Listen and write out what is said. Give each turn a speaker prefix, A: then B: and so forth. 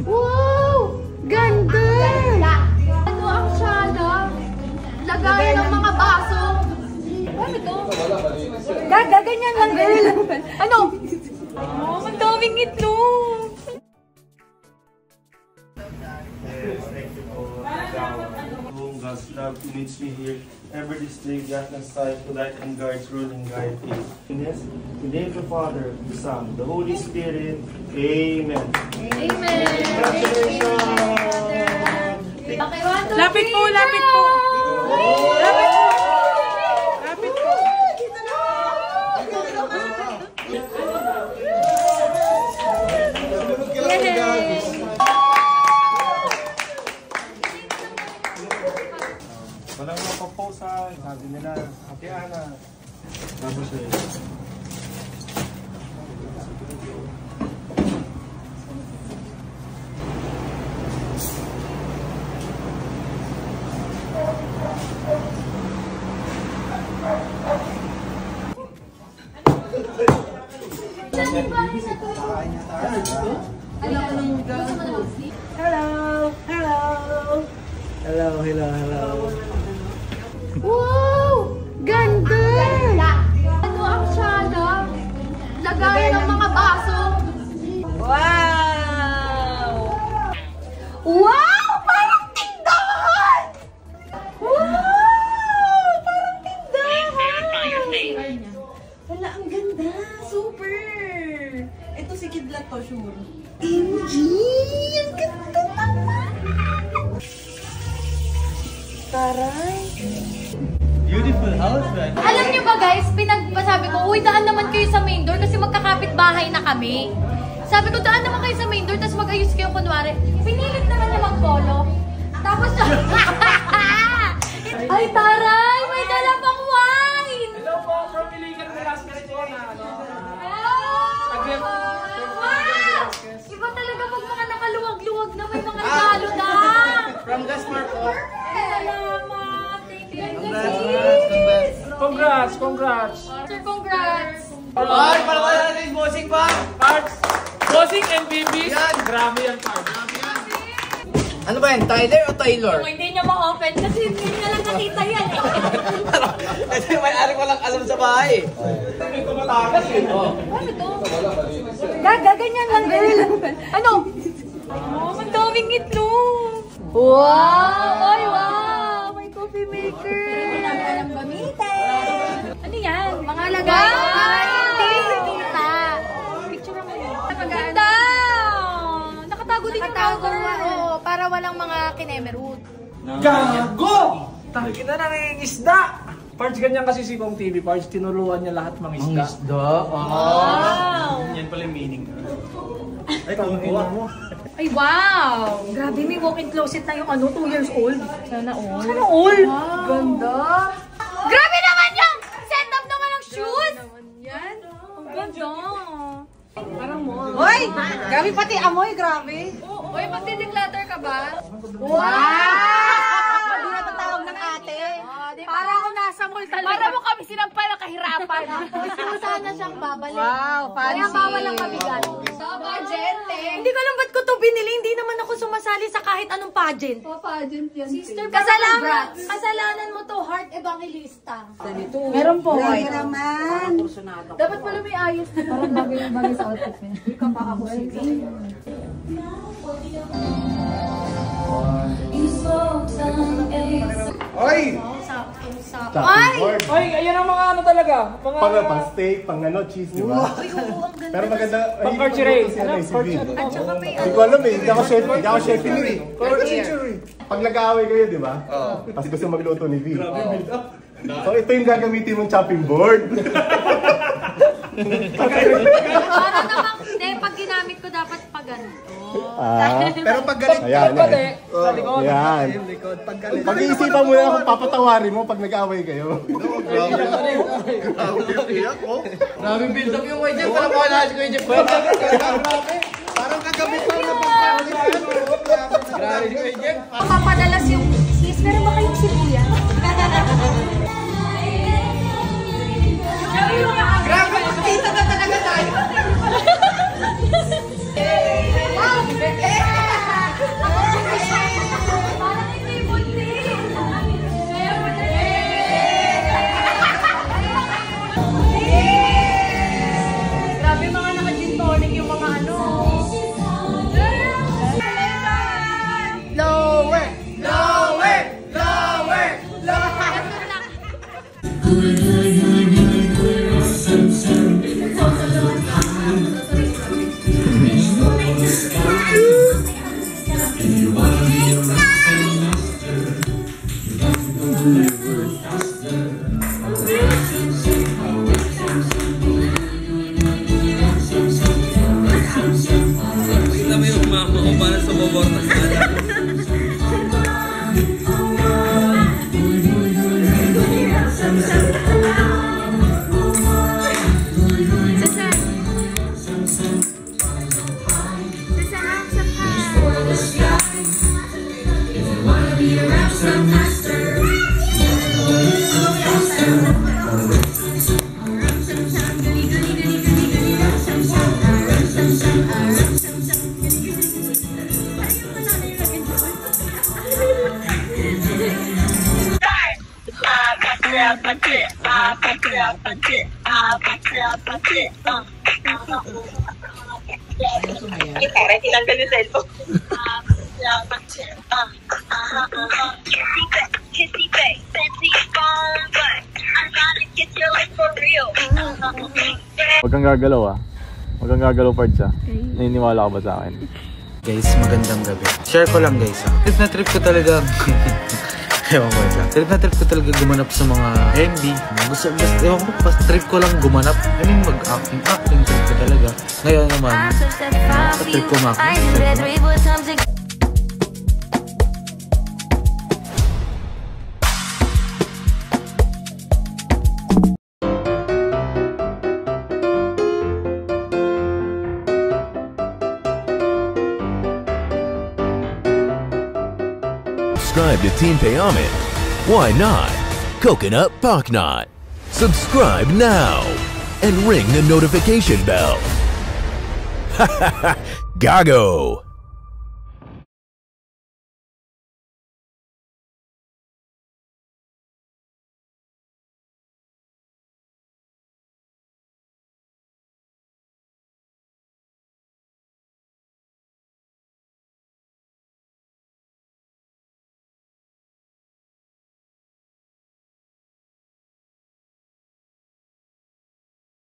A: Wow! Ganda! Ano ang shala? Lagayan ng mga baso. Ano to? Ganyan lang, girl. Ano? Oh, ang daming itlog.
B: Yes, thank you for God's love meets me here. Ever display God and sight to light and guides, ruling guide peace. In the name of the Father, the Son, the Holy Spirit. Amen.
A: Amen.
C: Lapit po, lapit po. Lapit po. Lapit po.
B: Walang mapaposa, sabi nila, Ate Ana. Tapos eh. Hello.
A: Wow! Ganda! Ano ang shala? Lagayan ng mga baso.
C: Wow!
A: Wow! Parang tindahan! Wow! Parang tindahan!
C: Wala, ang ganda. Super! Ito si Kidlat to, sure.
A: MG! Ang ganda naman! Taray!
B: Beautiful house, man.
A: Alam niyo ba guys, pinagpasabi ko, uy, daan naman kayo sa main door kasi magkakapit bahay na kami. Sabi ko, daan naman kayo sa main door, tapos mag-ayos kayo kunwari. Pinilit naman niya mag-polo. Tapos siya, ay taray! May dala pang wine!
D: Hello po, from Iligan Velasquez po na ano.
A: Wow! Iba talaga pag mga nakaluwag-luwag na may mga regalo na!
D: From Gasmar po.
A: Salamat! Thank you!
D: Congrats!
A: Sir, congrats!
D: Ay, para wala natin bossing pa! Cards! Bossing and BBs! Yan! Grabe yan, cards!
E: Ano ba yan? Tyler o Taylor?
A: Kung hindi niya ma-open kasi hindi niya lang nakita yan eh.
E: Kasi may ari ko lang alam sa bahay.
D: Hindi ko matakas eh.
A: Ano to? Ganyan lang, girl. Ano? Oh, ang daming itlog. Wow! Ay, wow! May coffee maker. Hindi namin alam gamitin. Ano yan? Mga lagay. Tita. Picture mo yun. Ganda! Nakatago din yung cover. Oo, para walang mga kinemerud.
D: Gago! Kita na ng isda! Parts ganyan kasi si Kong TV. Parts tinuluan niya lahat mga isda.
A: Wow!
B: Yan pala yung meaning. Ay,
D: Kuha mo.
A: Ay, wow! Grabe, may walk-in closet na yung 2 years old. Sana all. Sana all! Wow. Ganda! Grabe naman yung setup naman ng shoes! Yan. Ang ganda! Parang mall.
C: Hoy! Grabe pati amoy, grabe.
A: Uy, magdi-declutter ka ba?
C: Wow! Hindi na tatawag ng ate.
A: Para ako nasa mall talaga. Para mo kami sinampal ng kahirapan. Gusto mo sana siyang babalik.
C: Wow, fancy.
A: Kaya bawal ang mabigat. Sa pageant eh. Hindi ko alam ba't ko to binili. Hindi naman ako sumasali sa kahit anong pageant.
F: Pageant yan.
A: Sister, kasalanan mo to, heart evangelista.
C: Meron po.
F: Grabe naman.
A: Dapat pala may ayos.
F: Parang bagay sa outfit niya. Hindi ka pa ako sige.
E: Oy!
A: Ay!
D: Ay, ayan ang mga ano talaga. Mga...
B: Pang steak, pang cheese, di ba? Pero maganda.
D: Pang cartier.
A: At saka may
B: Hindi ko alam eh, hindi ako chef eh. Pag nag-aaway kayo, di ba? Oo. Tapos gusto magluto ni V. So ito yung gagamitin mong chopping board.
A: para namang, hindi, pag ginamit ko dapat pag ganito.
E: Pero pag galit
B: Ayan,
D: Sa likod.
B: Ayan. Pag-iisipan mo na kung papatawarin mo pag nag-aaway kayo.
E: Grabe build up yung Kuya Jeff. Parang wala si Kuya Jeff. Parang kagabi pa na grabe si Kuya Jeff.
A: Papadalas yung sis, meron ba kayong sibuya?
E: Grabe, magkita na talaga tayo.
A: Wow!
C: Para tinanggal yung cellphone.
G: Huwag kang gagalaw ah. Huwag kang gagalaw parts ah. Naniniwala ka ba sa akin?
E: Guys, magandang gabi. Share ko lang guys. Trip na trip ko talaga. Ewan ko lang. Trip na trip ko talaga gumanap sa mga MB. Basta, ewan ko, pas trip ko lang gumanap. I mean, mag-acting trip ko talaga. Ngayon naman, trip ko ma-acting.
H: Subscribe to Team Payaman. Why not? Coconut Paknot. Subscribe now and ring the notification bell. Gago!